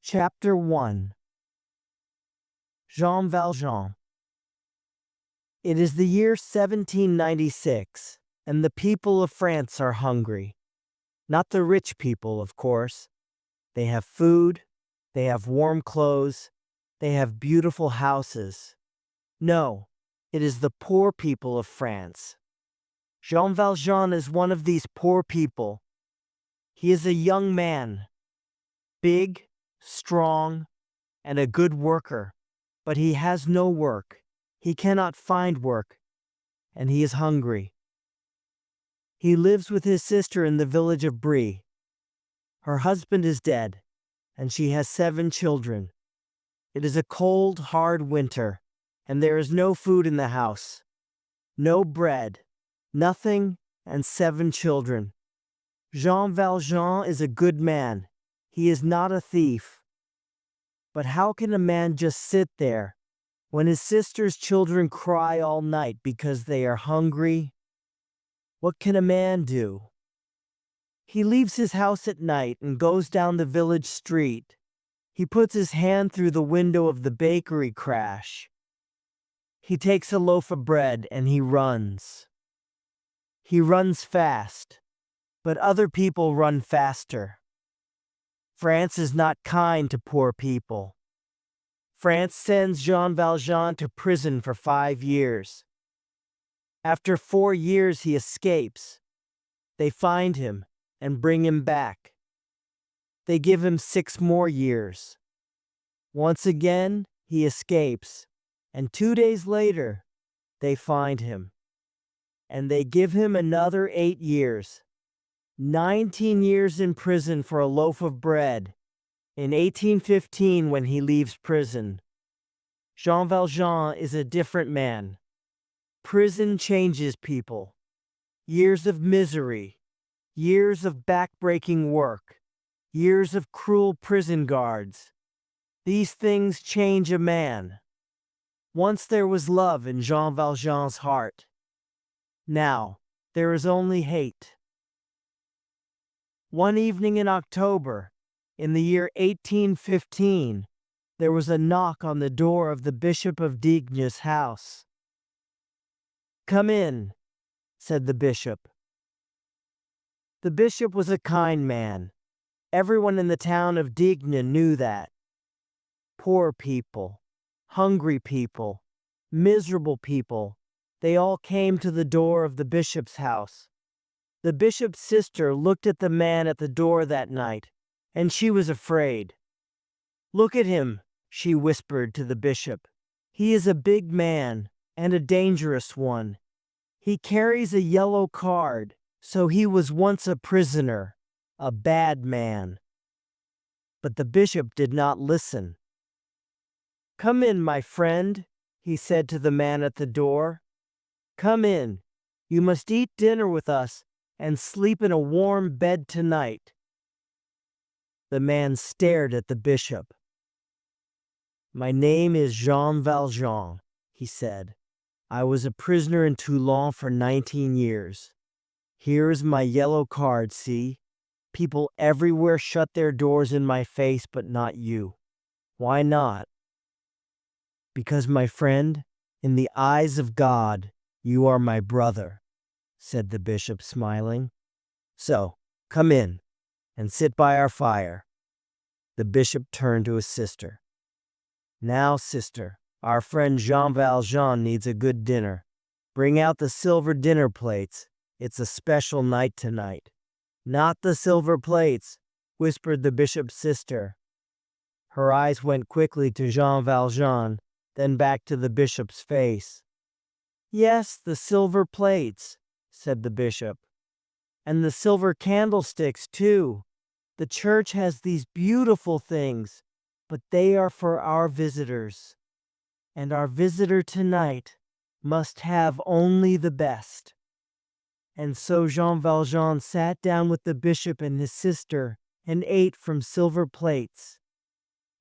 Chapter 1. Jean Valjean. It is the year 1796, and the people of France are hungry. Not the rich people, of course. They have food, they have warm clothes, they have beautiful houses. No, it is the poor people of France. Jean Valjean is one of these poor people. He is a young man, big, strong, and a good worker, but he has no work. He cannot find work, and he is hungry. He lives with his sister in the village of Brie. Her husband is dead, and she has 7 children. It is a cold, hard winter, and there is no food in the house. No bread, nothing, and 7 children. Jean Valjean is a good man. He is not a thief. But how can a man just sit there when his sister's children cry all night because they are hungry? What can a man do? He leaves his house at night and goes down the village street. He puts his hand through the window of the bakery crash. He takes a loaf of bread and he runs. He runs fast, but other people run faster. France is not kind to poor people. France sends Jean Valjean to prison for 5 years. After 4 years he escapes. They find him and bring him back. They give him 6 more years. Once again he escapes, and 2 days later they find him. And they give him another 8 years. 19 years in prison for a loaf of bread. In 1815, when he leaves prison, Jean Valjean is a different man. Prison changes people. Years of misery, years of back-breaking work, years of cruel prison guards. These things change a man. Once there was love in Jean Valjean's heart. Now, there is only hate. One evening in October, in the year 1815, there was a knock on the door of the Bishop of Digne's house. "Come in," said the bishop. The bishop was a kind man. Everyone in the town of Digne knew that. Poor people, hungry people, miserable people, they all came to the door of the bishop's house. The bishop's sister looked at the man at the door that night, and she was afraid. "Look at him," she whispered to the bishop. "He is a big man, and a dangerous one. He carries a yellow card, so he was once a prisoner, a bad man." But the bishop did not listen. "Come in, my friend," he said to the man at the door. "Come in. You must eat dinner with us and sleep in a warm bed tonight." The man stared at the bishop. "My name is Jean Valjean," he said. "I was a prisoner in Toulon for 19 years. Here is my yellow card, see? People everywhere shut their doors in my face, but not you. Why not?" "Because, my friend, in the eyes of God, you are my brother," said the bishop, smiling. "So, come in, and sit by our fire." The bishop turned to his sister. "Now, sister, our friend Jean Valjean needs a good dinner. Bring out the silver dinner plates. It's a special night tonight." "Not the silver plates," whispered the bishop's sister. Her eyes went quickly to Jean Valjean, then back to the bishop's face. "Yes, the silver plates," said the bishop. "And the silver candlesticks, too. The church has these beautiful things, but they are for our visitors. And our visitor tonight must have only the best." And so Jean Valjean sat down with the bishop and his sister and ate from silver plates.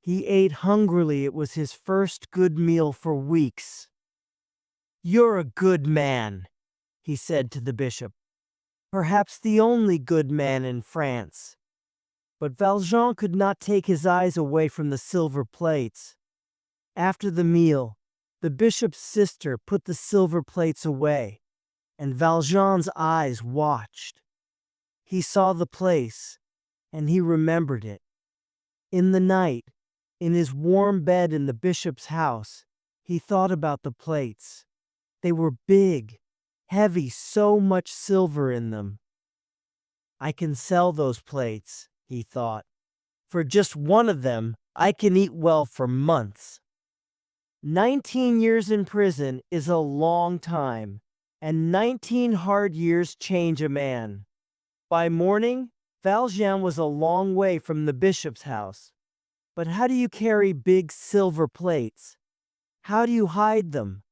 He ate hungrily. It was his first good meal for weeks. "You're a good man," he said to the bishop. "Perhaps the only good man in France." But Valjean could not take his eyes away from the silver plates. After the meal, the bishop's sister put the silver plates away, and Valjean's eyes watched. He saw the place, and he remembered it. In the night, in his warm bed in the bishop's house, he thought about the plates. They were big, heavy, so much silver in them. I can sell those plates, he thought. For just one of them, I can eat well for months. 19 years in prison is a long time, and 19 hard years change a man. By morning, Valjean was a long way from the bishop's house. But how do you carry big silver plates? How do you hide them?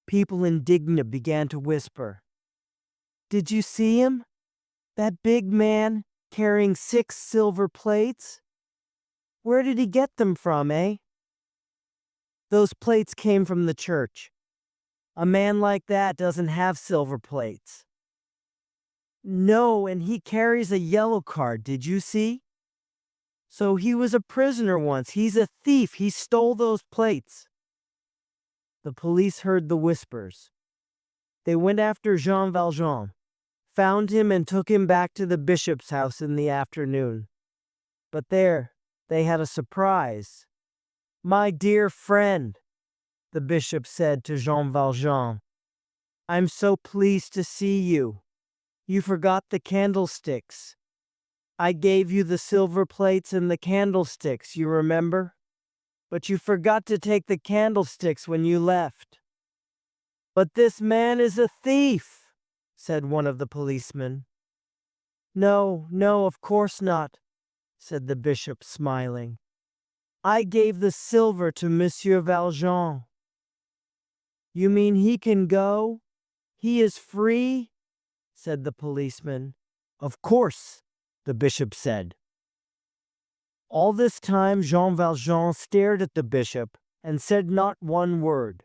People in Digne began to whisper. Did you see him? That big man carrying 6 silver plates? Where did he get them from, eh? Those plates came from the church. A man like that doesn't have silver plates. No, and he carries a yellow card, did you see? So he was a prisoner once. He's a thief. He stole those plates. The police heard the whispers. They went after Jean Valjean, found him and took him back to the bishop's house in the afternoon. But there, they had a surprise. My dear friend, the bishop said to Jean Valjean, I'm so pleased to see you. You forgot the candlesticks. I gave you the silver plates and the candlesticks, you remember? But you forgot to take the candlesticks when you left. But this man is a thief, said one of the policemen. No, no, of course not, said the bishop, smiling. I gave the silver to Monsieur Valjean. You mean he can go? He is free? Said the policeman. Of course, the bishop said. All this time Jean Valjean stared at the bishop and said not one word.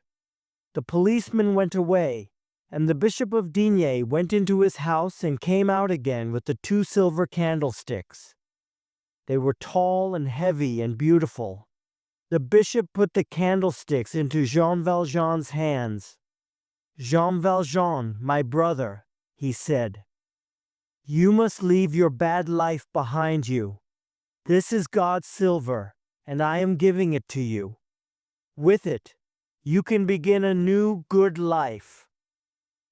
The policeman went away, and the bishop of Digne went into his house and came out again with the 2 silver candlesticks. They were tall and heavy and beautiful. The bishop put the candlesticks into Jean Valjean's hands. Jean Valjean, my brother, he said, you must leave your bad life behind you. This is God's silver, and I am giving it to you. With it, you can begin a new good life.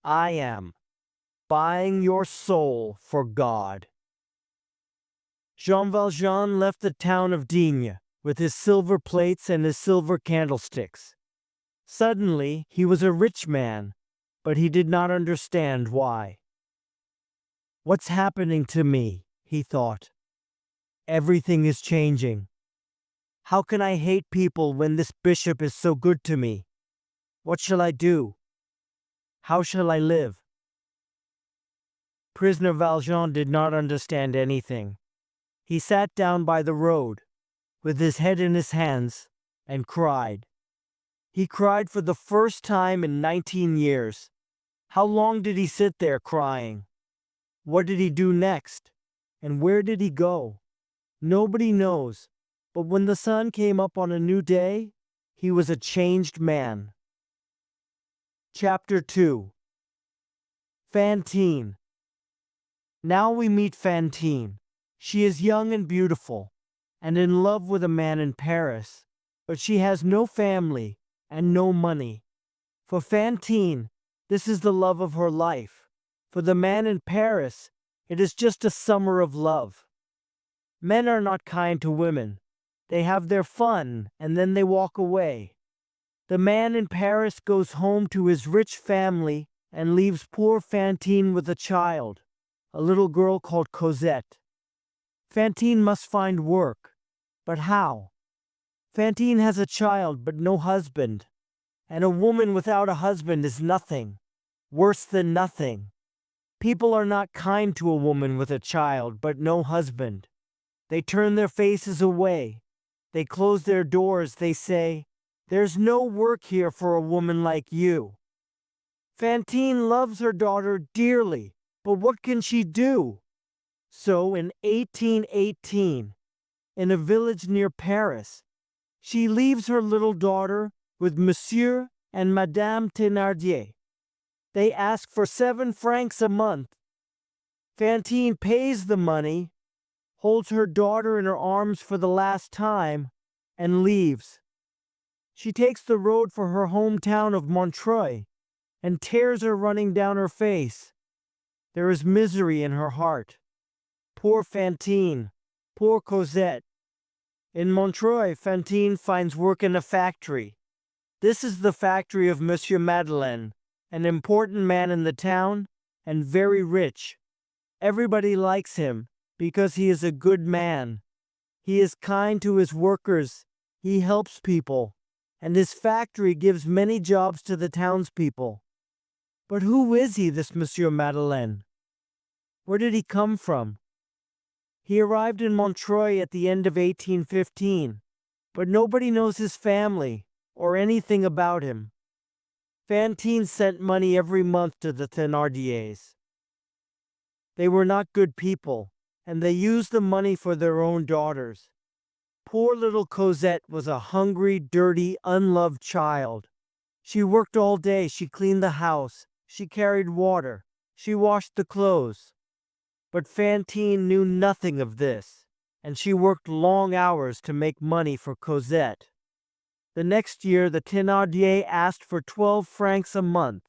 I am buying your soul for God. Jean Valjean left the town of Digne with his silver plates and his silver candlesticks. Suddenly, he was a rich man, but he did not understand why. What's happening to me? He thought. Everything is changing. How can I hate people when this bishop is so good to me? What shall I do? How shall I live? Prisoner Valjean did not understand anything. He sat down by the road, with his head in his hands, and cried. He cried for the first time in 19 years. How long did he sit there crying? What did he do next? And where did he go? Nobody knows, but when the sun came up on a new day, he was a changed man. Chapter 2. Fantine. Now we meet Fantine. She is young and beautiful, and in love with a man in Paris, but she has no family and no money. For Fantine, this is the love of her life. For the man in Paris, it is just a summer of love. Men are not kind to women. They have their fun, and then they walk away. The man in Paris goes home to his rich family and leaves poor Fantine with a child, a little girl called Cosette. Fantine must find work. But how? Fantine has a child but no husband, and a woman without a husband is nothing, worse than nothing. People are not kind to a woman with a child but no husband. They turn their faces away. They close their doors. They say, "There's no work here for a woman like you." Fantine loves her daughter dearly, but what can she do? So in 1818, in a village near Paris, she leaves her little daughter with Monsieur and Madame Thénardier. They ask for 7 francs a month. Fantine pays the money, holds her daughter in her arms for the last time, and leaves. She takes the road for her hometown of Montreuil, and tears are running down her face. There is misery in her heart. Poor Fantine, poor Cosette. In Montreuil, Fantine finds work in a factory. This is the factory of Monsieur Madeleine, an important man in the town and very rich. Everybody likes him because he is a good man. He is kind to his workers, he helps people, and his factory gives many jobs to the townspeople. But who is he, this Monsieur Madeleine? Where did he come from? He arrived in Montreuil at the end of 1815, but nobody knows his family or anything about him. Fantine sent money every month to the Thénardiers. They were not good people, and they used the money for their own daughters. Poor little Cosette was a hungry, dirty, unloved child. She worked all day, she cleaned the house, she carried water, she washed the clothes. But Fantine knew nothing of this, and she worked long hours to make money for Cosette. The next year, the Thénardier asked for 12 francs a month.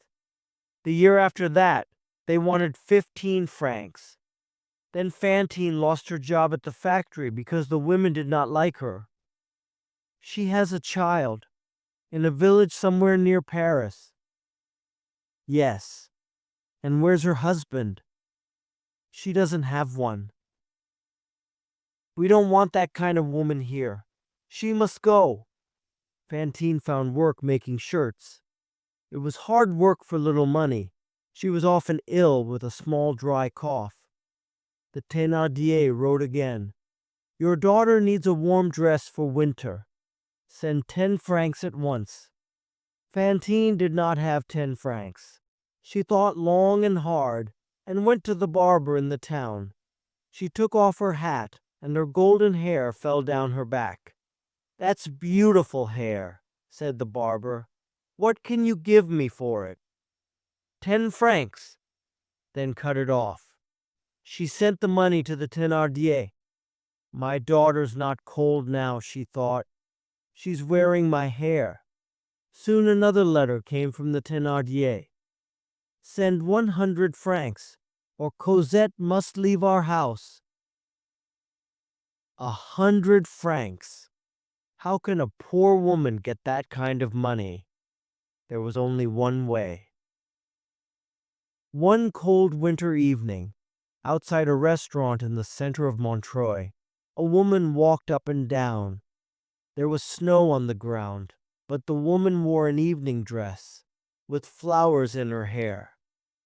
The year after that, they wanted 15 francs. Then Fantine lost her job at the factory because the women did not like her. She has a child, in a village somewhere near Paris. Yes. And where's her husband? She doesn't have one. We don't want that kind of woman here. She must go. Fantine found work making shirts. It was hard work for little money. She was often ill with a small dry cough. The Thénardier wrote again. Your daughter needs a warm dress for winter. Send 10 francs at once. Fantine did not have 10 francs. She thought long and hard and went to the barber in the town. She took off her hat and her golden hair fell down her back. That's beautiful hair, said the barber. What can you give me for it? 10 francs. Then cut it off. She sent the money to the Thénardier. My daughter's not cold now, she thought. She's wearing my hair. Soon another letter came from the Thénardier. Send 100 francs, or Cosette must leave our house. 100 francs. How can a poor woman get that kind of money? There was only one way. One cold winter evening, outside a restaurant in the center of Montreuil, a woman walked up and down. There was snow on the ground, but the woman wore an evening dress, with flowers in her hair.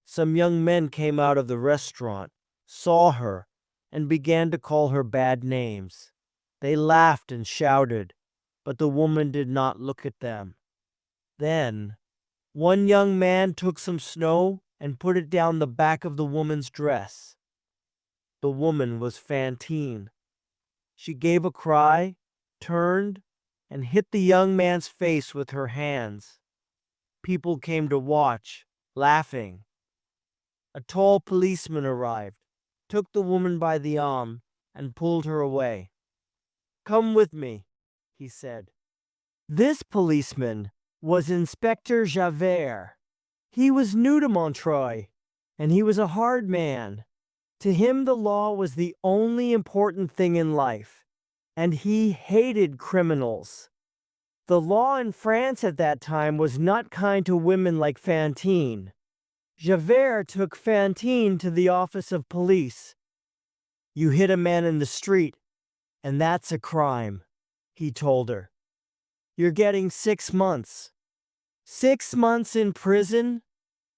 Some young men came out of the restaurant, saw her, and began to call her bad names. They laughed and shouted, but the woman did not look at them. Then, one young man took some snow and put it down the back of the woman's dress. The woman was Fantine. She gave a cry, turned, and hit the young man's face with her hands. People came to watch, laughing. A tall policeman arrived, took the woman by the arm, and pulled her away. Come with me, he said. This policeman was Inspector Javert. He was new to Montreuil, and he was a hard man. To him, the law was the only important thing in life, and he hated criminals. The law in France at that time was not kind to women like Fantine. Javert took Fantine to the office of police. You hit a man in the street, and that's a crime, he told her. You're getting 6 months. 6 months in prison?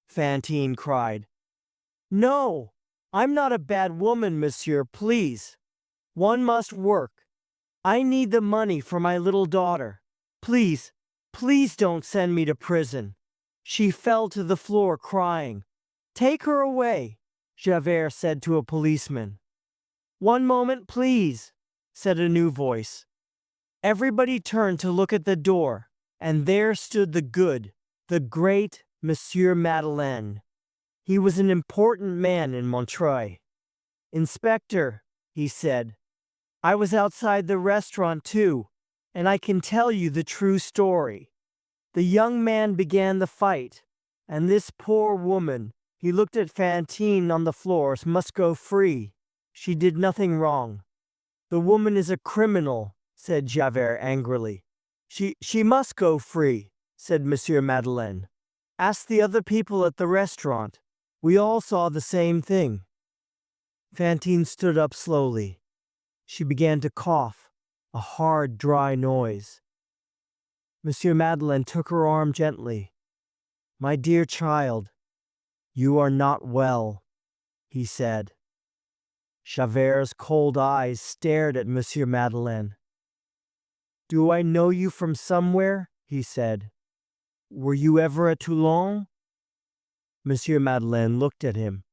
Fantine cried. No, I'm not a bad woman, monsieur, please. One must work. I need the money for my little daughter. Please, please don't send me to prison. She fell to the floor crying. Take her away, Javert said to a policeman. "One moment, please," said a new voice. Everybody turned to look at the door, and there stood the great Monsieur Madeleine. He was an important man in Montreuil. "Inspector," he said, "I was outside the restaurant too, and I can tell you the true story. The young man began the fight, and this poor woman," he looked at Fantine on the floor, "must go free. She did nothing wrong." "The woman is a criminal," said Javert angrily. She must go free," said Monsieur Madeleine. "Ask the other people at the restaurant. We all saw the same thing." Fantine stood up slowly. She began to cough, a hard, dry noise. Monsieur Madeleine took her arm gently. "My dear child, you are not well," he said. Javert's cold eyes stared at Monsieur Madeleine. "Do I know you from somewhere?" he said. "Were you ever at Toulon?" Monsieur Madeleine looked at him.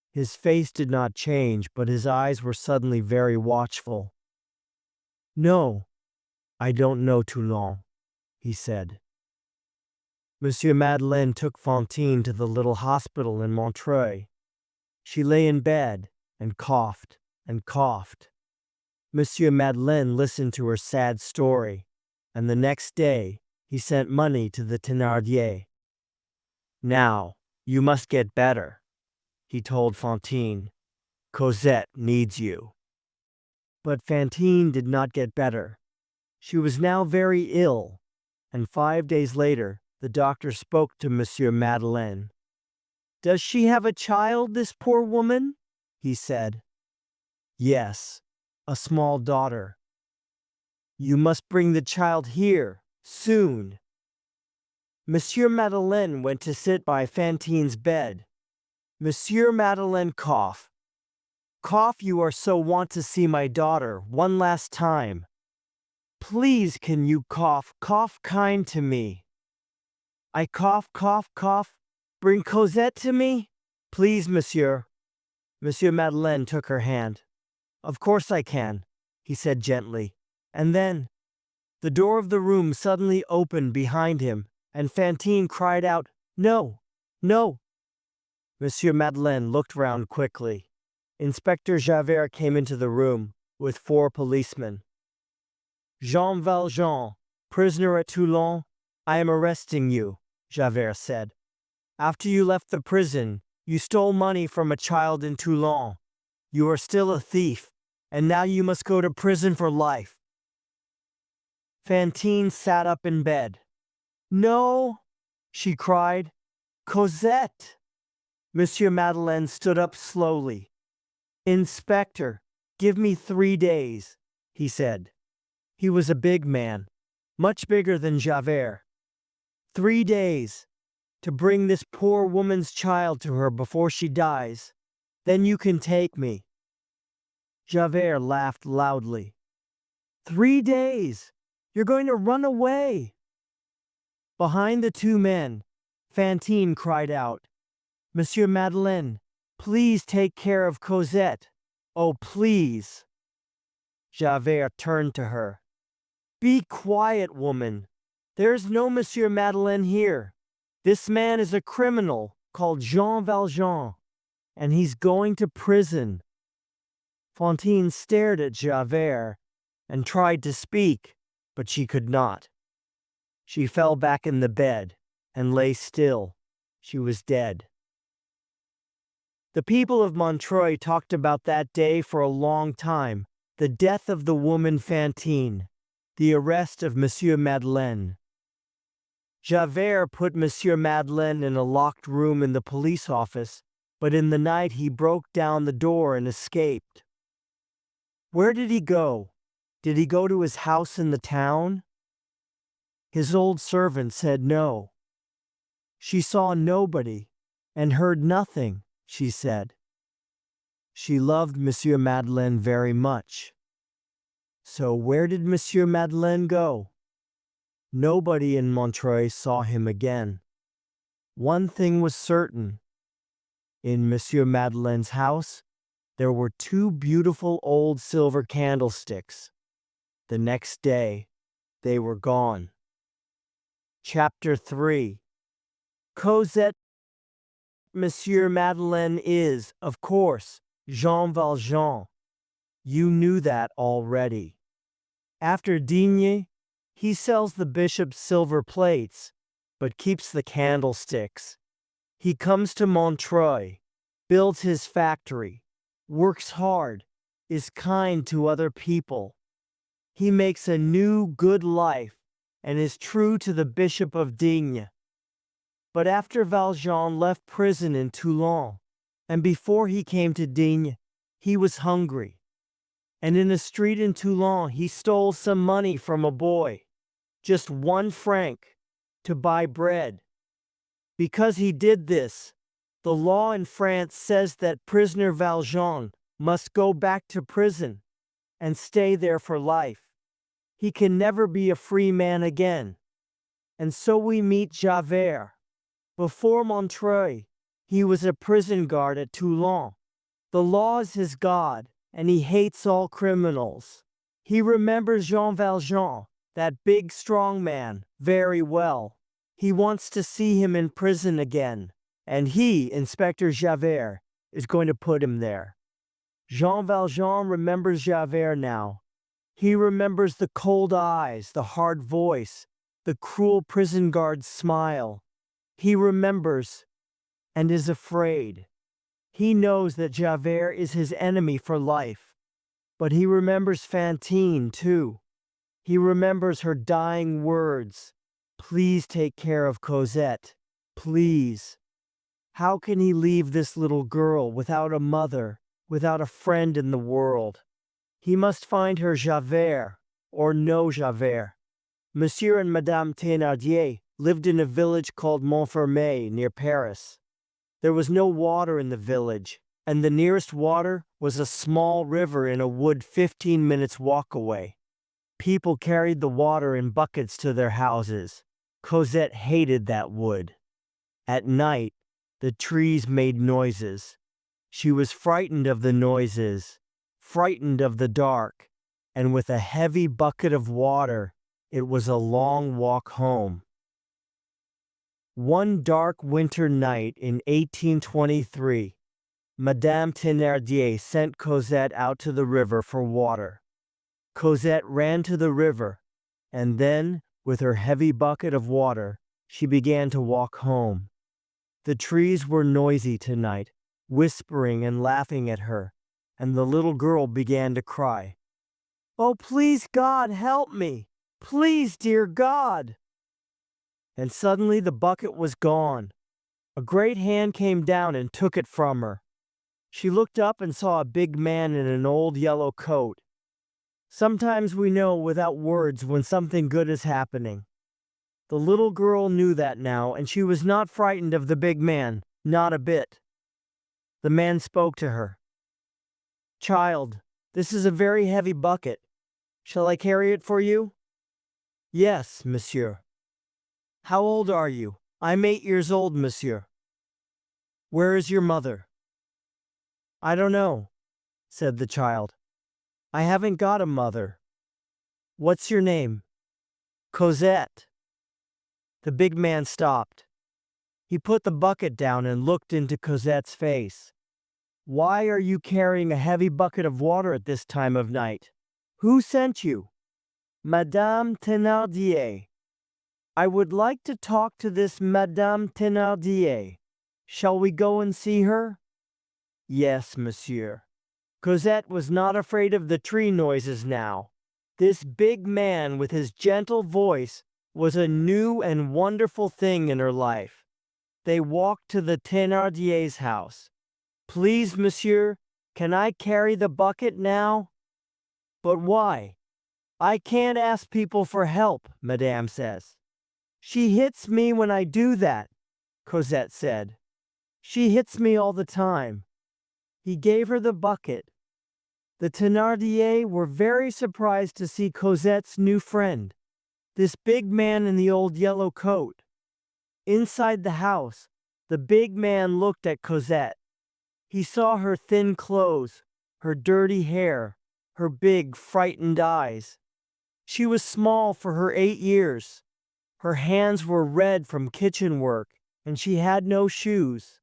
His face did not change, but his eyes were suddenly very watchful. "No, I don't know Toulon," he said. Monsieur Madeleine took Fantine to the little hospital in Montreuil. She lay in bed and coughed and coughed. Monsieur Madeleine listened to her sad story, and the next day he sent money to the Thénardier. "Now, you must get better," he told Fantine. "Cosette needs you." But Fantine did not get better. She was now very ill, and 5 days later the doctor spoke to Monsieur Madeleine. "Does she have a child, this poor woman?" he said. "Yes, a small daughter." "You must bring the child here, soon." Monsieur Madeleine went to sit by Fantine's bed. Monsieur Madeleine coughed. "Cough, you are so want to see my daughter one last time. Please can you cough kind to me. I cough, bring Cosette to me? Please, monsieur." Monsieur Madeleine took her hand. "Of course I can," he said gently. And then the door of the room suddenly opened behind him, and Fantine cried out, "No, no!" Monsieur Madeleine looked round quickly. Inspector Javert came into the room with 4 policemen. "Jean Valjean, prisoner at Toulon, I am arresting you," Javert said. "After you left the prison, you stole money from a child in Toulon. You are still a thief, and now you must go to prison for life." Fantine sat up in bed. "No," she cried. "Cosette!" Monsieur Madeleine stood up slowly. "Inspector, give me 3 days," he said. He was a big man, much bigger than Javert. 3 days, to bring this poor woman's child to her before she dies. Then you can take me." Javert laughed loudly. 3 days! You're going to run away!" Behind the 2 men, Fantine cried out, "Monsieur Madeleine, please take care of Cosette. Oh, please." Javert turned to her. "Be quiet, woman. There's no Monsieur Madeleine here. This man is a criminal called Jean Valjean, and he's going to prison." Fantine stared at Javert and tried to speak, but she could not. She fell back in the bed and lay still. She was dead. The people of Montreuil talked about that day for a long time: the death of the woman Fantine, the arrest of Monsieur Madeleine. Javert put Monsieur Madeleine in a locked room in the police office, but in the night he broke down the door and escaped. Where did he go? Did he go to his house in the town? His old servant said no. She saw nobody and heard nothing, she said. She loved Monsieur Madeleine very much. So where did Monsieur Madeleine go? Nobody in Montreuil saw him again. One thing was certain. In Monsieur Madeleine's house, there were 2 beautiful old silver candlesticks. The next day, they were gone. Chapter 3. Cosette. Monsieur Madeleine is, of course, Jean Valjean. You knew that already. After Digne, he sells the bishop's silver plates, but keeps the candlesticks. He comes to Montreuil, builds his factory, works hard, is kind to other people. He makes a new good life and is true to the Bishop of Digne. But after Valjean left prison in Toulon, and before he came to Digne, he was hungry. And in a street in Toulon he stole some money from a boy, just 1 franc, to buy bread. Because he did this, the law in France says that prisoner Valjean must go back to prison and stay there for life. He can never be a free man again. And so we meet Javert. Before Montreuil, he was a prison guard at Toulon. The law is his god, and he hates all criminals. He remembers Jean Valjean, that big strong man, very well. He wants to see him in prison again, and he, Inspector Javert, is going to put him there. Jean Valjean remembers Javert now. He remembers the cold eyes, the hard voice, the cruel prison guard's smile. He remembers and is afraid. He knows that Javert is his enemy for life. But he remembers Fantine, too. He remembers her dying words. Please take care of Cosette. Please. How can he leave this little girl without a mother, without a friend in the world? He must find her Javert, or no Javert. Monsieur and Madame Thénardier lived in a village called Montfermeil near Paris. There was no water in the village, and the nearest water was a small river in a wood 15 minutes' walk away. People carried the water in buckets to their houses. Cosette hated that wood. At night, the trees made noises. She was frightened of the noises, frightened of the dark, and with a heavy bucket of water, it was a long walk home. One dark winter night in 1823, Madame Thénardier sent Cosette out to the river for water. Cosette ran to the river, and then, with her heavy bucket of water, she began to walk home. The trees were noisy tonight, whispering and laughing at her, and the little girl began to cry. "Oh, please, God, help me! Please, dear God!" And suddenly the bucket was gone. A great hand came down and took it from her. She looked up and saw a big man in an old yellow coat. Sometimes we know without words when something good is happening. The little girl knew that now, and she was not frightened of the big man, not a bit. The man spoke to her. "Child, this is a very heavy bucket. Shall I carry it for you?" "Yes, monsieur." "How old are you?" "I'm 8 years old, monsieur." "Where is your mother?" "I don't know," said the child. "I haven't got a mother." "What's your name?" "Cosette." The big man stopped. He put the bucket down and looked into Cosette's face. "Why are you carrying a heavy bucket of water at this time of night? Who sent you?" "Madame Thénardier." "I would like to talk to this Madame Thénardier. Shall we go and see her?" "Yes, monsieur." Cosette was not afraid of the tree noises now. This big man with his gentle voice was a new and wonderful thing in her life. They walked to the Thénardier's house. "Please, monsieur, can I carry the bucket now?" "But why?" "I can't ask people for help, madame says." "She hits me when I do that," Cosette said. "She hits me all the time." He gave her the bucket. The Thénardiers were very surprised to see Cosette's new friend, this big man in the old yellow coat. Inside the house, the big man looked at Cosette. He saw her thin clothes, her dirty hair, her big, frightened eyes. She was small for her 8 years. Her hands were red from kitchen work, and she had no shoes.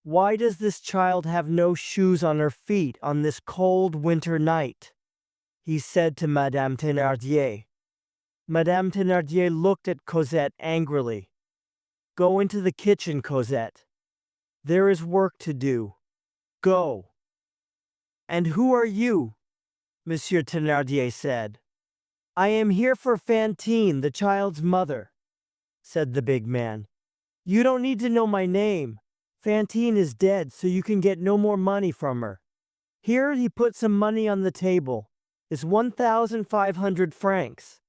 Why does this child have no shoes on her feet on this cold winter night? He said to Madame Thénardier. Madame Thénardier looked at Cosette angrily. Go into the kitchen, Cosette. There is work to do. Go. And who are you? Monsieur Thénardier said. I am here for Fantine, the child's mother, said the big man. You don't need to know my name. Fantine is dead, so you can get no more money from her. Here he put some money on the table. It's 1,500 francs.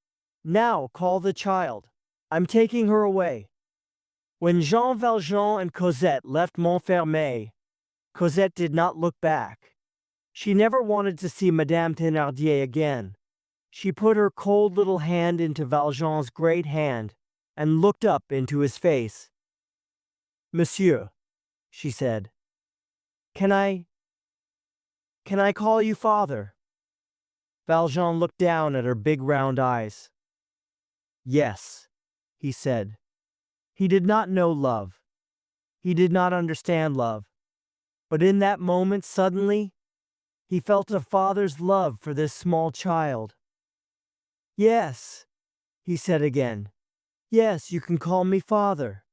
Now call the child. I'm taking her away. When Jean Valjean and Cosette left Montfermeil, Cosette did not look back. She never wanted to see Madame Thénardier again. She put her cold little hand into Valjean's great hand and looked up into his face. Monsieur, she said, can I call you father? Valjean looked down at her big round eyes. Yes, he said. He did not know love. He did not understand love. But in that moment, suddenly, he felt a father's love for this small child. Yes, he said again. Yes, you can call me father.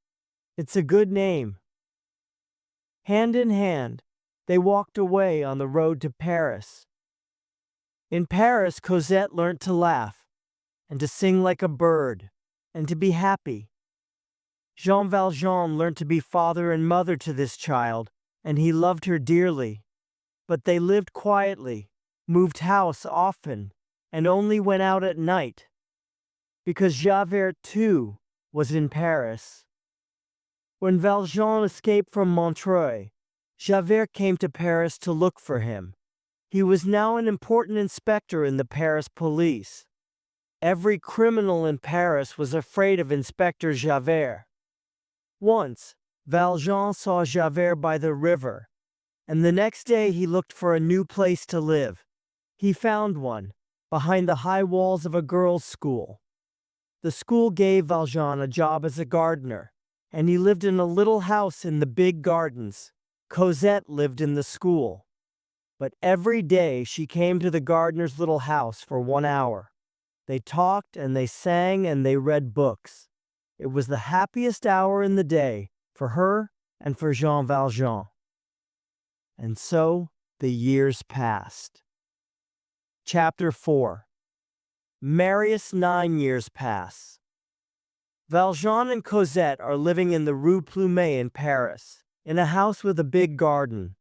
It's a good name. Hand in hand, they walked away on the road to Paris. In Paris, Cosette learnt to laugh, and to sing like a bird, and to be happy. Jean Valjean learnt to be father and mother to this child, and he loved her dearly. But they lived quietly, moved house often, and only went out at night, because Javert, too, was in Paris. When Valjean escaped from Montreuil, Javert came to Paris to look for him. He was now an important inspector in the Paris police. Every criminal in Paris was afraid of Inspector Javert. Once, Valjean saw Javert by the river, and the next day he looked for a new place to live. He found one, behind the high walls of a girls' school. The school gave Valjean a job as a gardener, and he lived in a little house in the big gardens. Cosette lived in the school. But every day she came to the gardener's little house for 1 hour. They talked and they sang and they read books. It was the happiest hour in the day for her and for Jean Valjean. And so the years passed. Chapter 4. Marius 9 years pass. Valjean and Cosette are living in the Rue Plumet in Paris, in a house with a big garden.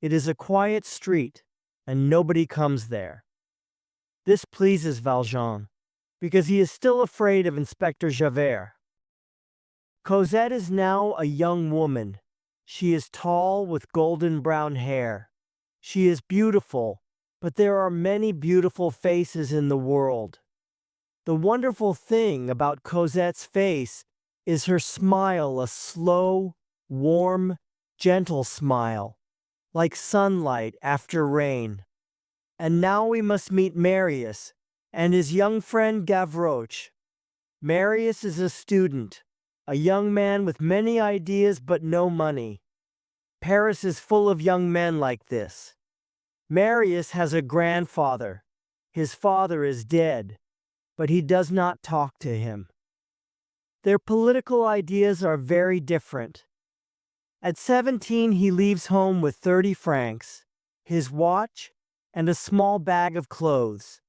It is a quiet street, and nobody comes there. This pleases Valjean, because he is still afraid of Inspector Javert. Cosette is now a young woman. She is tall with golden brown hair. She is beautiful, but there are many beautiful faces in the world. The wonderful thing about Cosette's face is her smile, a slow, warm, gentle smile, like sunlight after rain. And now we must meet Marius and his young friend Gavroche. Marius is a student, a young man with many ideas but no money. Paris is full of young men like this. Marius has a grandfather. His father is dead, but he does not talk to him. Their political ideas are very different. At 17, he leaves home with 30 francs, his watch, and a small bag of clothes.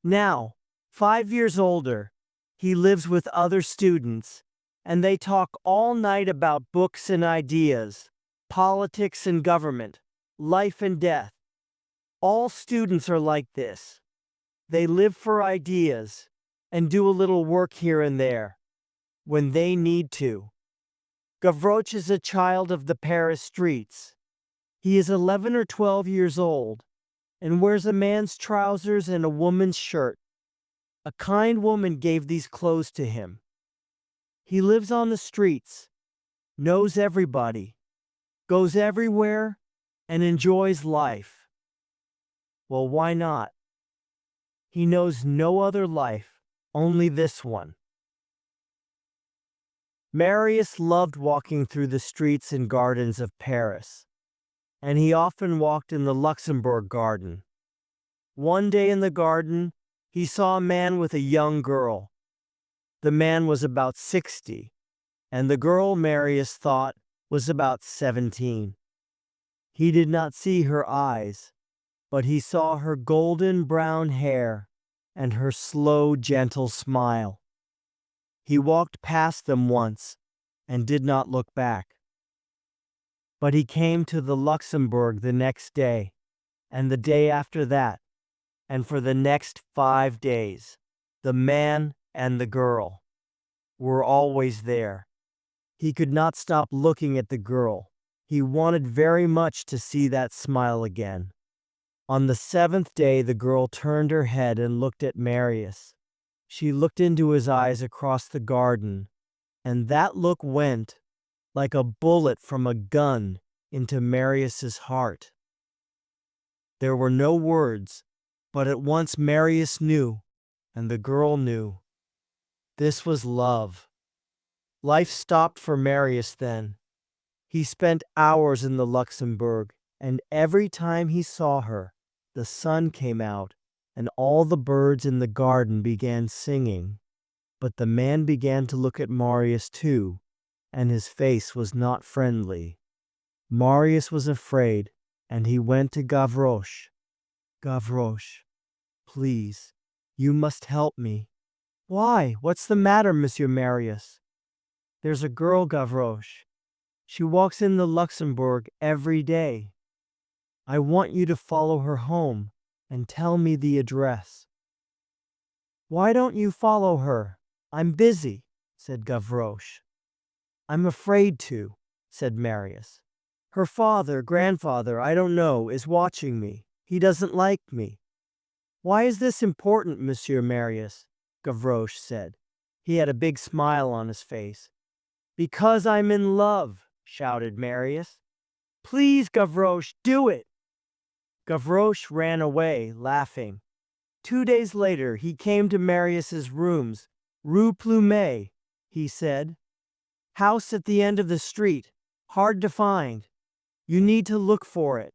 Now, 5 years older, he lives with other students, and they talk all night about books and ideas, politics and government, life and death. All students are like this. They live for ideas and do a little work here and there when they need to. Gavroche is a child of the Paris streets. He is 11 or 12 years old and wears a man's trousers and a woman's shirt. A kind woman gave these clothes to him. He lives on the streets, knows everybody, goes everywhere, and enjoys life. Well, why not? He knows no other life, only this one. Marius loved walking through the streets and gardens of Paris, and he often walked in the Luxembourg garden. One day in the garden, he saw a man with a young girl. The man was about 60, and the girl, Marius thought, was about 17. He did not see her eyes, but he saw her golden brown hair and her slow, gentle smile. He walked past them once and did not look back. But he came to the Luxembourg the next day, and the day after that, and for the next 5 days. The man and the girl were always there. He could not stop looking at the girl. He wanted very much to see that smile again. On the 7th day, the girl turned her head and looked at Marius. She looked into his eyes across the garden, and that look went, like a bullet from a gun, into Marius's heart. There were no words, but at once Marius knew, and the girl knew. This was love. Life stopped for Marius then. He spent hours in the Luxembourg, and every time he saw her, the sun came out, and all the birds in the garden began singing. But the man began to look at Marius too, and his face was not friendly. Marius was afraid, and he went to Gavroche. Gavroche, please, you must help me. Why? What's the matter, Monsieur Marius? There's a girl, Gavroche. She walks in the Luxembourg every day. I want you to follow her home and tell me the address. Why don't you follow her? I'm busy, said Gavroche. I'm afraid to, said Marius. Her father, grandfather, I don't know, is watching me. He doesn't like me. Why is this important, Monsieur Marius? Gavroche said. He had a big smile on his face. Because I'm in love, shouted Marius. Please, Gavroche, do it. Gavroche ran away, laughing. 2 days later, he came to Marius's rooms. Rue Plumet, he said. House at the end of the street. Hard to find. You need to look for it.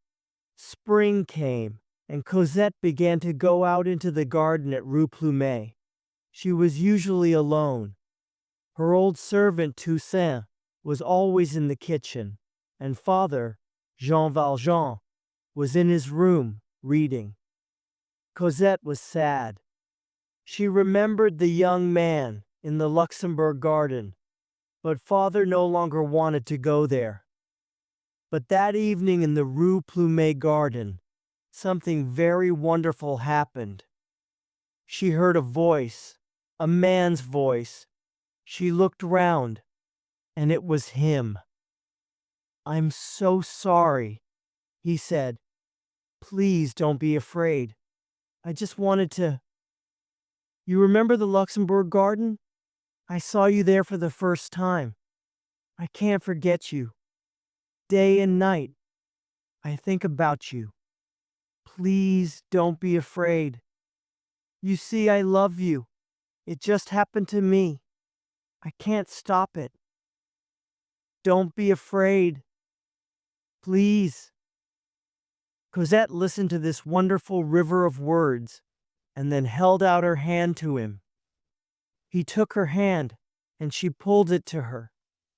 Spring came, and Cosette began to go out into the garden at Rue Plumet. She was usually alone. Her old servant Toussaint was always in the kitchen, and father, Jean Valjean, was in his room, reading. Cosette was sad. She remembered the young man in the Luxembourg garden, but father no longer wanted to go there. But that evening in the Rue Plumet garden, something very wonderful happened. She heard a voice, a man's voice. She looked round, and it was him. I'm so sorry, he said. Please don't be afraid. I just wanted to... You remember the Luxembourg garden? I saw you there for the first time. I can't forget you. Day and night, I think about you. Please don't be afraid. You see, I love you. It just happened to me. I can't stop it. Don't be afraid. Please. Cosette listened to this wonderful river of words and then held out her hand to him. He took her hand and she pulled it to her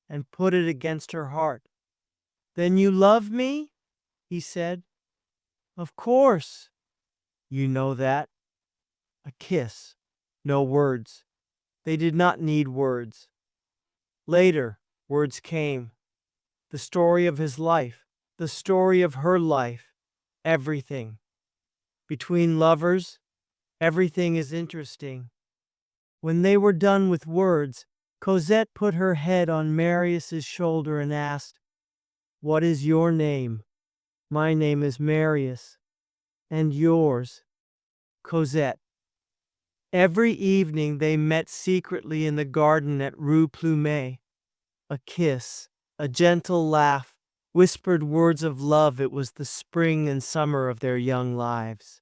and put it against her heart. Then you love me? He said. Of course. You know that. A kiss. No words. They did not need words. Later, words came. The story of his life, the story of her life, everything. Between lovers, everything is interesting. When they were done with words, Cosette put her head on Marius's shoulder and asked, What is your name? My name is Marius. And yours? Cosette. Every evening they met secretly in the garden at Rue Plumet. A kiss, a gentle laugh, whispered words of love. It was the spring and summer of their young lives.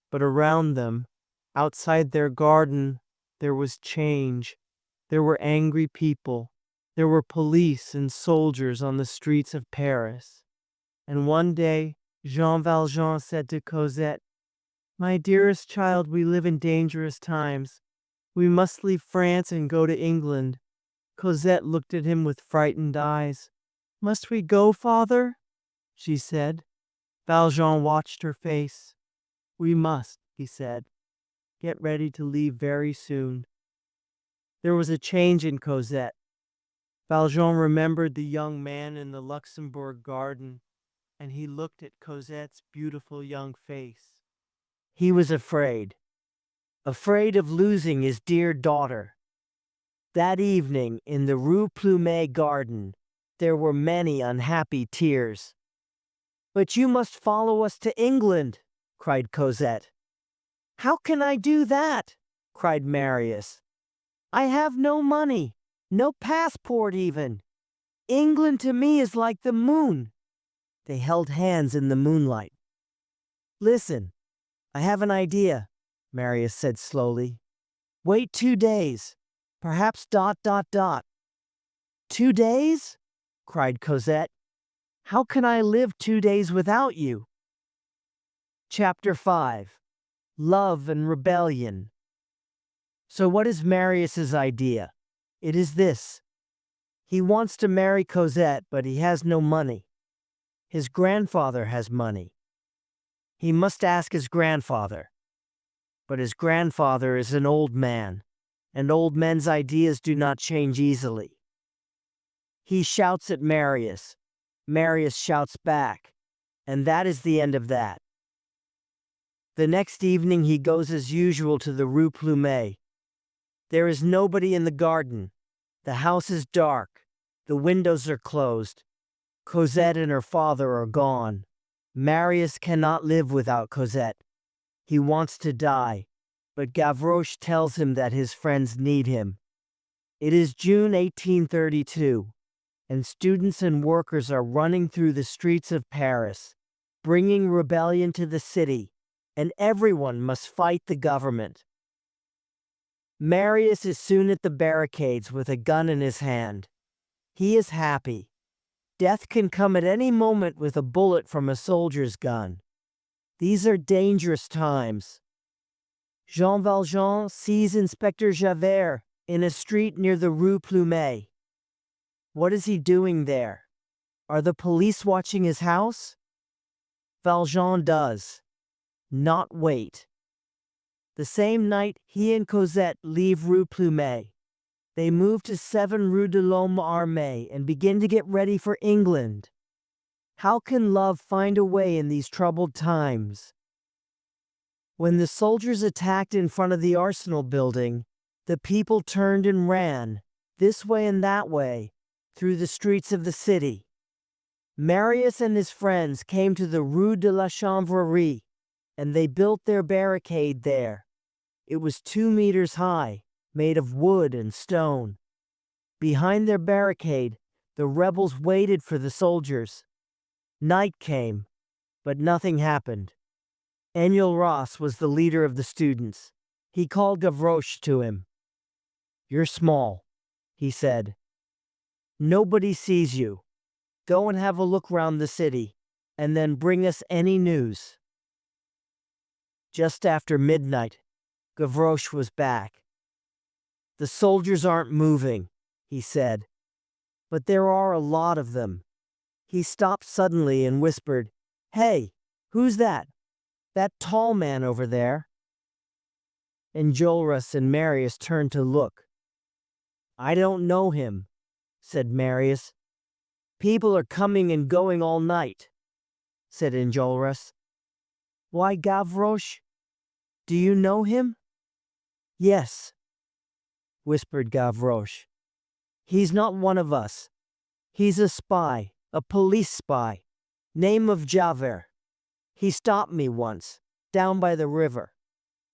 But around them, outside their garden, there was change. There were angry people. There were police and soldiers on the streets of Paris. And one day, Jean Valjean said to Cosette, "My dearest child, we live in dangerous times. We must leave France and go to England." Cosette looked at him with frightened eyes. "Must we go, father?" she said. Valjean watched her face. "We must," he said. "Get ready to leave very soon." There was a change in Cosette. Valjean remembered the young man in the Luxembourg garden, and he looked at Cosette's beautiful young face. He was afraid of losing his dear daughter. That evening, in the Rue Plumet garden, there were many unhappy tears. "But you must follow us to England," cried Cosette. "How can I do that?" cried Marius. "I have no money, no passport even. England to me is like the moon." They held hands in the moonlight. "Listen, I have an idea," Marius said slowly. "Wait 2 days, perhaps ... 2 days?" cried Cosette. "How can I live 2 days without you?" Chapter 5. Love and Rebellion. So what is Marius's idea? It is this. He wants to marry Cosette, but he has no money. His grandfather has money. He must ask his grandfather. But his grandfather is an old man, and old men's ideas do not change easily. He shouts at Marius. Marius shouts back, and that is the end of that. The next evening he goes as usual to the Rue Plumet. There is nobody in the garden. The house is dark. The windows are closed. Cosette and her father are gone. Marius cannot live without Cosette. He wants to die, but Gavroche tells him that his friends need him. It is June 1832, and students and workers are running through the streets of Paris, bringing rebellion to the city, and everyone must fight the government. Marius is soon at the barricades with a gun in his hand. He is happy. Death can come at any moment with a bullet from a soldier's gun. These are dangerous times. Jean Valjean sees Inspector Javert in a street near the Rue Plumet. What is he doing there? Are the police watching his house? Valjean does not wait. The same night, he and Cosette leave Rue Plumet. They move to 7 Rue de l'Homme Armé and begin to get ready for England. How can love find a way in these troubled times? When the soldiers attacked in front of the Arsenal building, the people turned and ran, this way and that way, through the streets of the city. Marius and his friends came to the Rue de la Chanvrerie, and they built their barricade there. It was 2 meters high, made of wood and stone. Behind their barricade, the rebels waited for the soldiers. Night came, but nothing happened. Enjolras was the leader of the students. He called Gavroche to him. "You're small," he said. "Nobody sees you. Go and have a look round the city, and then bring us any news." Just after midnight, Gavroche was back. "The soldiers aren't moving," he said. "But there are a lot of them." He stopped suddenly and whispered, "Hey, who's that? That tall man over there?" Enjolras and Marius turned to look. "I don't know him," said Marius. "People are coming and going all night," said Enjolras. "Why, Gavroche? Do you know him?" "Yes," whispered Gavroche. "He's not one of us. He's a spy, a police spy. Name of Javert. He stopped me once, down by the river.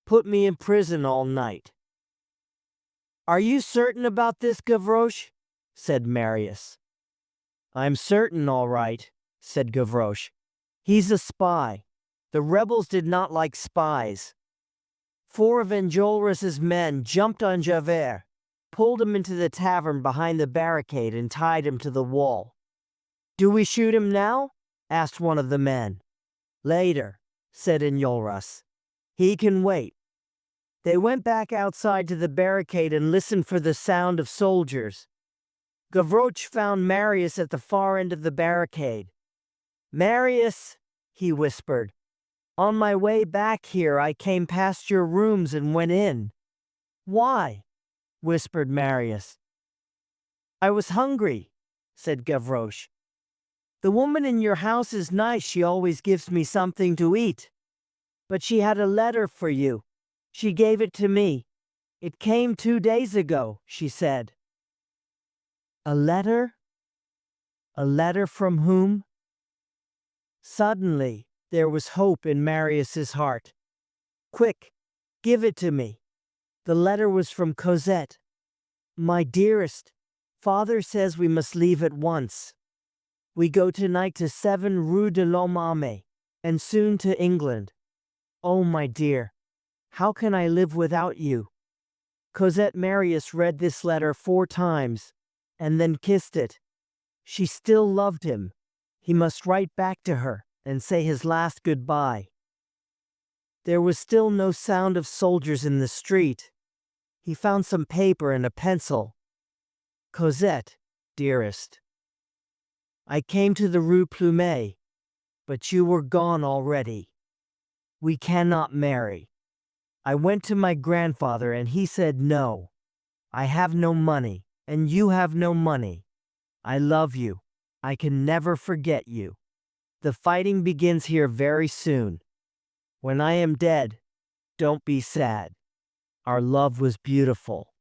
Put me in prison all night." "Are you certain about this, Gavroche?" said Marius. "I'm certain, all right. said Gavroche. He's a spy. The rebels did not like spies. 4 of Enjolras' men jumped on Javert, pulled him into the tavern behind the barricade and tied him to the wall. "Do we shoot him now?" asked one of the men. "Later," said Enjolras. "He can wait." They went back outside to the barricade and listened for the sound of soldiers. Gavroche found Marius at the far end of the barricade. "Marius," he whispered, "on my way back here I came past your rooms and went in." "Why?" whispered Marius. "I was hungry," said Gavroche. "The woman in your house is nice, she always gives me something to eat. But she had a letter for you. She gave it to me. It came 2 days ago," she said. "A letter? A letter from whom?" Suddenly, there was hope in Marius's heart. "Quick, give it to me." The letter was from Cosette. "My dearest, father says we must leave at once. We go tonight to 7 Rue de l'Homme Armé, and soon to England. Oh, my dear, how can I live without you?" Cosette Marius read this letter 4 times, and then kissed it. She still loved him. He must write back to her and say his last goodbye. There was still no sound of soldiers in the street. He found some paper and a pencil. "Cosette, dearest, I came to the Rue Plumet, but you were gone already. We cannot marry. I went to my grandfather and he said no. I have no money, and you have no money. I love you. I can never forget you. The fighting begins here very soon. When I am dead, don't be sad. Our love was beautiful.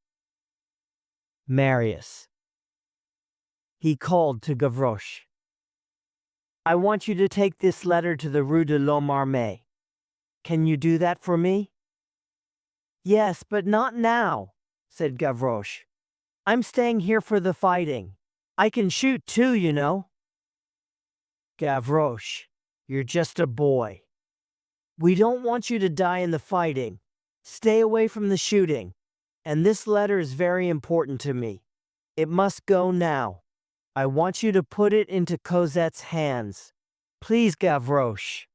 Marius." He called to Gavroche. "I want you to take this letter to the Rue de l'Homme Armé. Can you do that for me?" "Yes, but not now," said Gavroche. "I'm staying here for the fighting. I can shoot too, you know." "Gavroche, you're just a boy. We don't want you to die in the fighting. Stay away from the shooting. And this letter is very important to me. It must go now. I want you to put it into Cosette's hands. Please, Gavroche."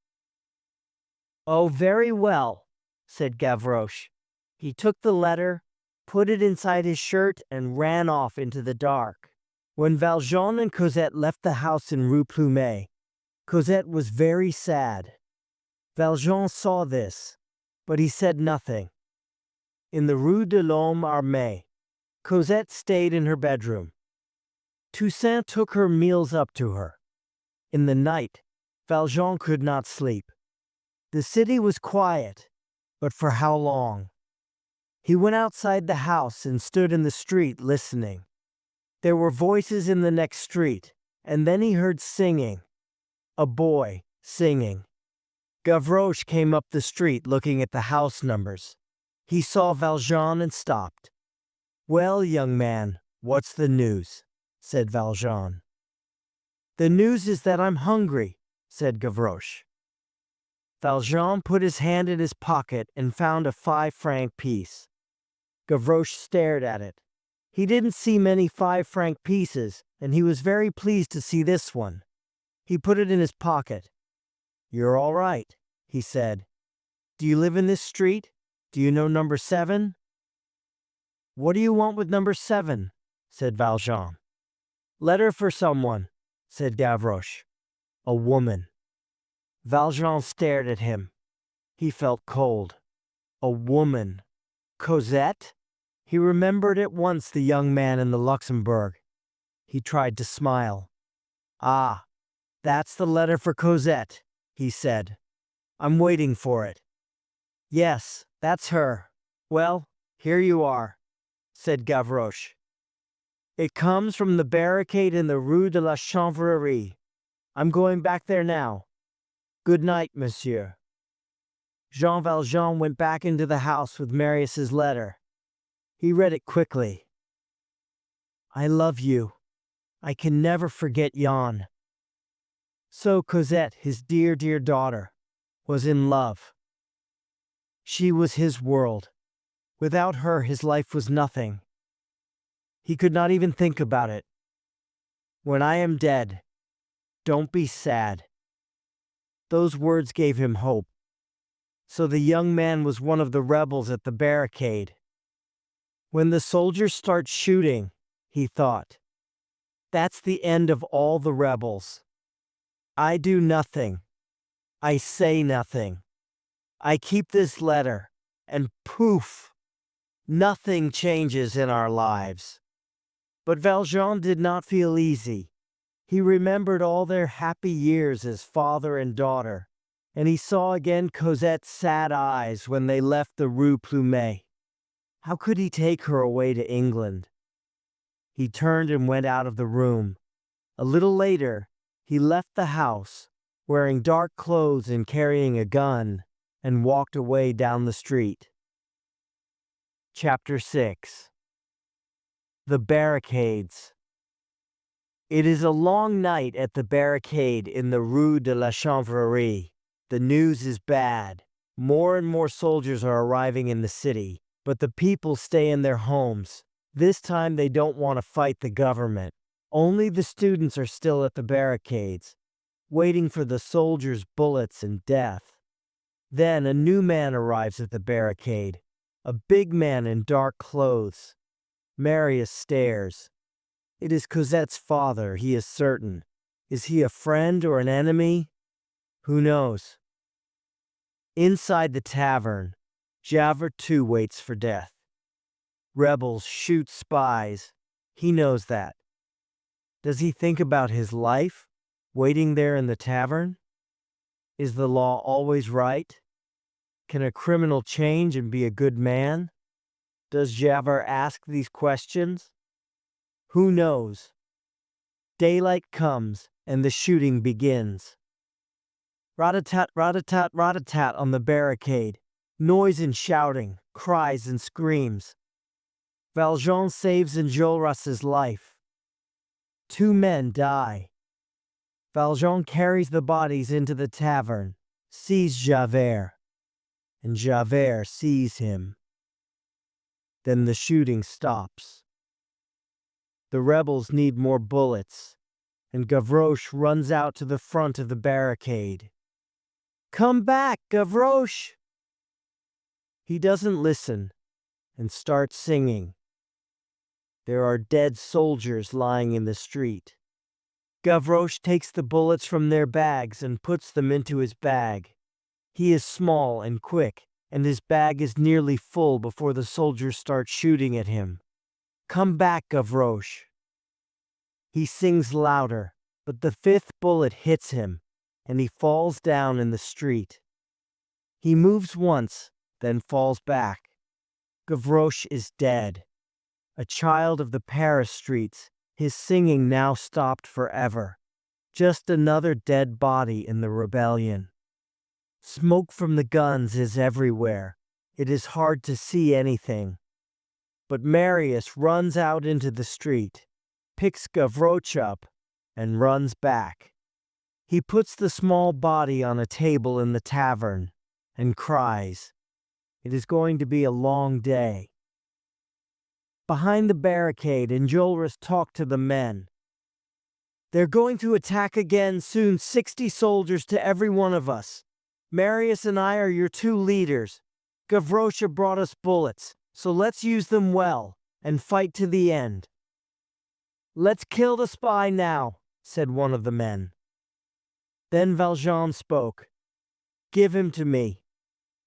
"Oh, very well," said Gavroche. He took the letter, put it inside his shirt, and ran off into the dark. When Valjean and Cosette left the house in Rue Plumet, Cosette was very sad. Valjean saw this, but he said nothing. In the Rue de l'Homme Armé, Cosette stayed in her bedroom. Toussaint took her meals up to her. In the night, Valjean could not sleep. The city was quiet, but for how long? He went outside the house and stood in the street listening. There were voices in the next street, and then he heard singing. A boy singing. Gavroche came up the street looking at the house numbers. He saw Valjean and stopped. "Well, young man, what's the news?" said Valjean. "The news is that I'm hungry," said Gavroche. Valjean put his hand in his pocket and found a 5-franc piece. Gavroche stared at it. He didn't see many 5-franc pieces, and he was very pleased to see this one. He put it in his pocket. "You're all right," he said. "Do you live in this street? Do you know number 7? "What do you want with number 7? said Valjean. "Letter for someone," said Gavroche. "A woman." Valjean stared at him. He felt cold. A woman. Cosette? He remembered at once the young man in the Luxembourg. He tried to smile. "Ah, that's the letter for Cosette," he said. "I'm waiting for it." "Yes, that's her. Well, here you are," said Gavroche. "It comes from the barricade in the Rue de la Chanvrerie. I'm going back there now. Good night, monsieur." Jean Valjean went back into the house with Marius's letter. He read it quickly. "I love you. I can never forget Jan. So Cosette, his dear, dear daughter, was in love. She was his world. Without her, his life was nothing. He could not even think about it. When I am dead, don't be sad. Those words gave him hope. So the young man was one of the rebels at the barricade. When the soldiers start shooting, he thought, that's the end of all the rebels. I do nothing. I say nothing. I keep this letter, and poof, nothing changes in our lives. But Valjean did not feel easy. He remembered all their happy years as father and daughter, and he saw again Cosette's sad eyes when they left the Rue Plumet. How could he take her away to England? He turned and went out of the room. A little later, he left the house, wearing dark clothes and carrying a gun, and walked away down the street. Chapter 6. The Barricades. It is a long night at the barricade in the Rue de la Chanvrerie. The news is bad. More and more soldiers are arriving in the city, but the people stay in their homes. This time they don't want to fight the government. Only the students are still at the barricades, waiting for the soldiers' bullets and death. Then a new man arrives at the barricade, a big man in dark clothes. Marius stares. It is Cosette's father, he is certain. Is he a friend or an enemy? Who knows? Inside the tavern, Javert too waits for death. Rebels shoot spies. He knows that. Does he think about his life, waiting there in the tavern? Is the law always right? Can a criminal change and be a good man? Does Javert ask these questions? Who knows? Daylight comes, and the shooting begins. Rat-a-tat, rat-a-tat, rat-a-tat on the barricade. Noise and shouting, cries and screams. Valjean saves Enjolras' life. 2 men die. Valjean carries the bodies into the tavern, sees Javert, and Javert sees him. Then the shooting stops. The rebels need more bullets, and Gavroche runs out to the front of the barricade. Come back, Gavroche! He doesn't listen and starts singing. There are dead soldiers lying in the street. Gavroche takes the bullets from their bags and puts them into his bag. He is small and quick, and his bag is nearly full before the soldiers start shooting at him. Come back, Gavroche. He sings louder, but the 5th bullet hits him, and he falls down in the street. He moves once, then falls back. Gavroche is dead. A child of the Paris streets, his singing now stopped forever. Just another dead body in the rebellion. Smoke from the guns is everywhere. It is hard to see anything. But Marius runs out into the street, picks Gavroche up, and runs back. He puts the small body on a table in the tavern and cries. It is going to be a long day. Behind the barricade, Enjolras talked to the men. They're going to attack again soon, 60 soldiers to every one of us. Marius and I are your 2 leaders. Gavroche brought us bullets, so let's use them well and fight to the end. Let's kill the spy now, said one of the men. Then Valjean spoke. Give him to me.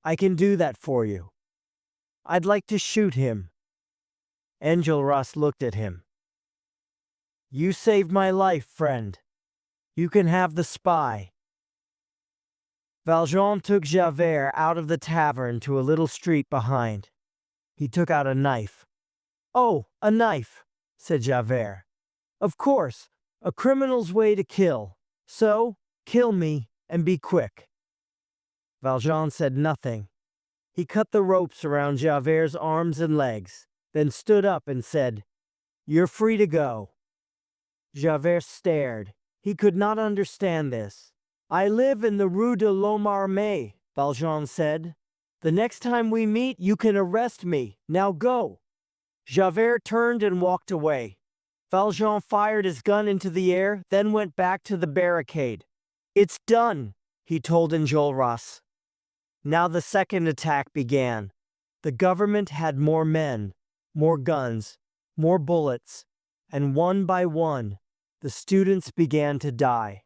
I can do that for you. I'd like to shoot him. Enjolras looked at him. You saved my life, friend. You can have the spy. Valjean took Javert out of the tavern to a little street behind. He took out a knife. Oh, a knife, said Javert. Of course, a criminal's way to kill. So, kill me, and be quick. Valjean said nothing. He cut the ropes around Javert's arms and legs, then stood up and said, You're free to go. Javert stared. He could not understand this. I live in the Rue de l'Homme Armé, Valjean said. The next time we meet, you can arrest me. Now go. Javert turned and walked away. Valjean fired his gun into the air, then went back to the barricade. It's done, he told Enjolras. Now the second attack began. The government had more men, more guns, more bullets, and one by one, the students began to die.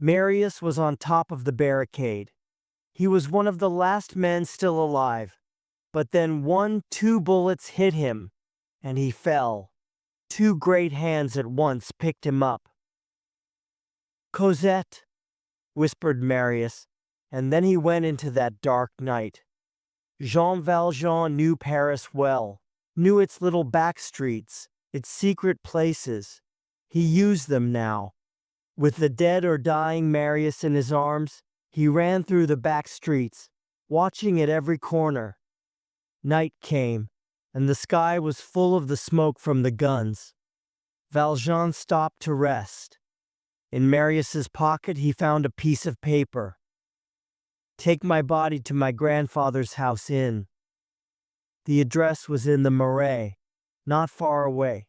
Marius was on top of the barricade. He was one of the last men still alive. But then 2 bullets hit him, and he fell. 2 great hands at once picked him up. Cosette, whispered Marius, and then he went into that dark night. Jean Valjean knew Paris well, knew its little back streets, its secret places. He used them now. With the dead or dying Marius in his arms, he ran through the back streets, watching at every corner. Night came, and the sky was full of the smoke from the guns. Valjean stopped to rest. In Marius's pocket he found a piece of paper. Take my body to my grandfather's house in. The address was in the Marais, not far away.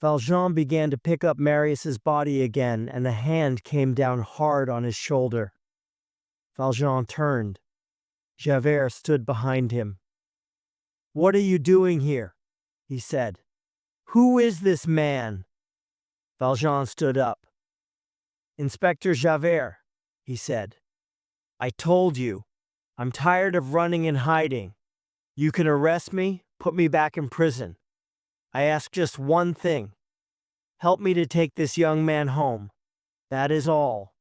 Valjean began to pick up Marius's body again, and a hand came down hard on his shoulder. Valjean turned. Javert stood behind him. What are you doing here? He said. Who is this man? Valjean stood up. Inspector Javert, he said. I told you, I'm tired of running and hiding. You can arrest me, put me back in prison. I ask just one thing. Help me to take this young man home. That is all.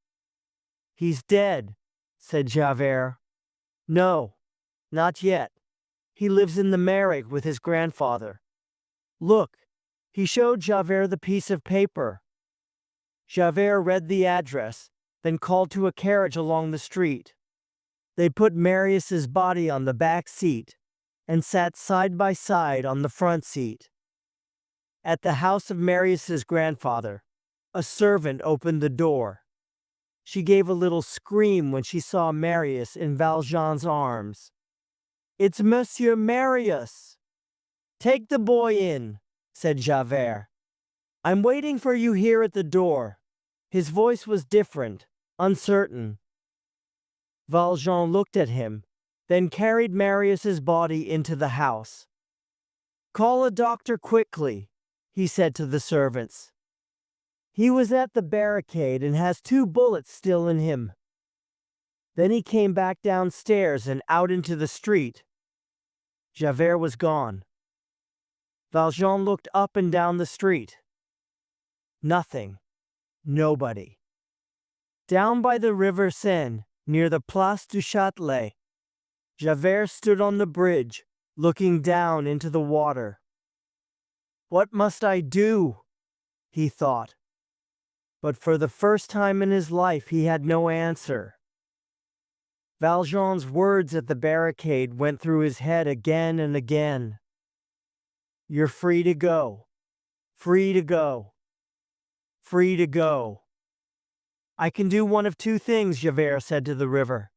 He's dead, said Javert. No, not yet. He lives in the Marais with his grandfather. Look, he showed Javert the piece of paper. Javert read the address, then called to a carriage along the street. They put Marius's body on the back seat and sat side by side on the front seat. At the house of Marius's grandfather, a servant opened the door. She gave a little scream when she saw Marius in Valjean's arms. It's Monsieur Marius. Take the boy in, said Javert. I'm waiting for you here at the door. His voice was different, uncertain. Valjean looked at him, then carried Marius's body into the house. Call a doctor quickly, he said to the servants. He was at the barricade and has 2 bullets still in him. Then he came back downstairs and out into the street. Javert was gone. Valjean looked up and down the street. Nothing. Nobody. Down by the river Seine, near the Place du Châtelet, Javert stood on the bridge, looking down into the water. What must I do? He thought. But for the first time in his life he had no answer. Valjean's words at the barricade went through his head again and again. You're free to go. Free to go. Free to go. I can do one of 2 things, Javert said to the river.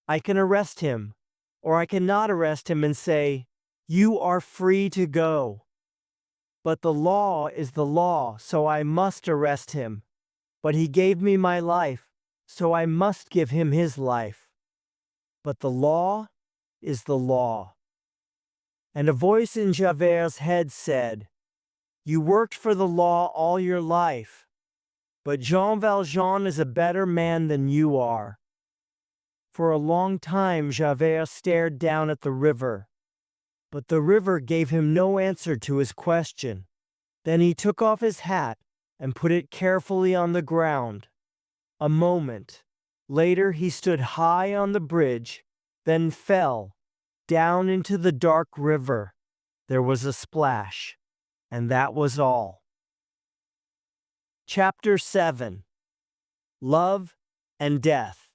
I can arrest him, or I cannot arrest him and say, you are free to go. But the law is the law, so I must arrest him. But he gave me my life, so I must give him his life. But the law is the law. And a voice in Javert's head said, you worked for the law all your life, but Jean Valjean is a better man than you are. For a long time Javert stared down at the river, but the river gave him no answer to his question. Then he took off his hat and put it carefully on the ground. A moment later he stood high on the bridge, then fell down into the dark river. There was a splash, and that was all. Chapter 7. Love and Death.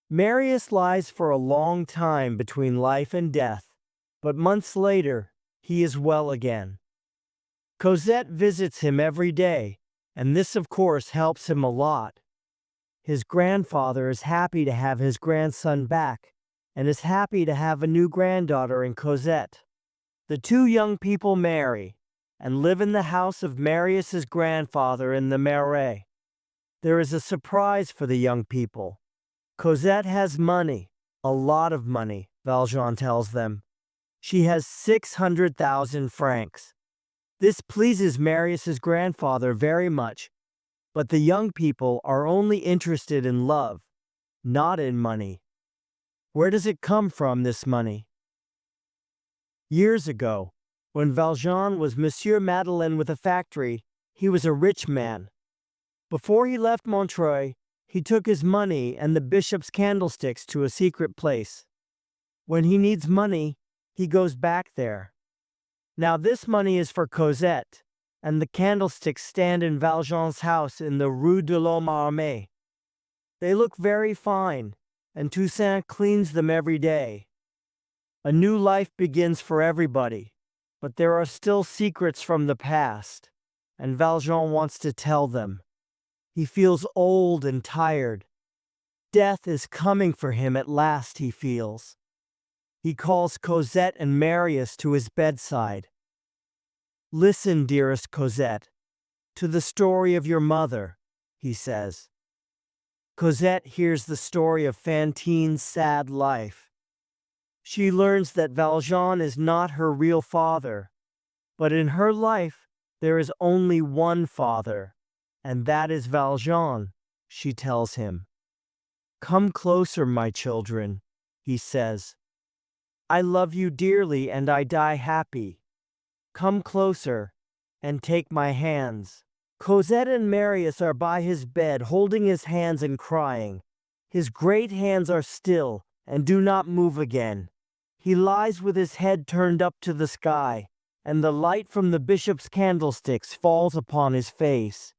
Marius lies for a long time between life and death, but months later he is well again. Cosette visits him every day, and this of course helps him a lot. His grandfather is happy to have his grandson back, and is happy to have a new granddaughter in Cosette. The two young people marry, and live in the house of Marius's grandfather in the Marais. There is a surprise for the young people. Cosette has money, a lot of money, Valjean tells them. She has 600,000 francs. This pleases Marius's grandfather very much, but the young people are only interested in love, not in money. Where does it come from, this money? Years ago, when Valjean was Monsieur Madeleine with a factory, he was a rich man. Before he left Montreuil, he took his money and the bishop's candlesticks to a secret place. When he needs money, he goes back there. Now this money is for Cosette, and the candlesticks stand in Valjean's house in the Rue de l'Homme Armé. They look very fine, and Toussaint cleans them every day. A new life begins for everybody, but there are still secrets from the past, and Valjean wants to tell them. He feels old and tired. Death is coming for him at last, he feels. He calls Cosette and Marius to his bedside. "Listen, dearest Cosette, to the story of your mother," he says. Cosette hears the story of Fantine's sad life. She learns that Valjean is not her real father, but in her life there is only one father, and that is Valjean, she tells him. "Come closer, my children," he says. "I love you dearly and I die happy. Come closer and take my hands." Cosette and Marius are by his bed holding his hands and crying. His great hands are still and do not move again. He lies with his head turned up to the sky, and the light from the bishop's candlesticks falls upon his face.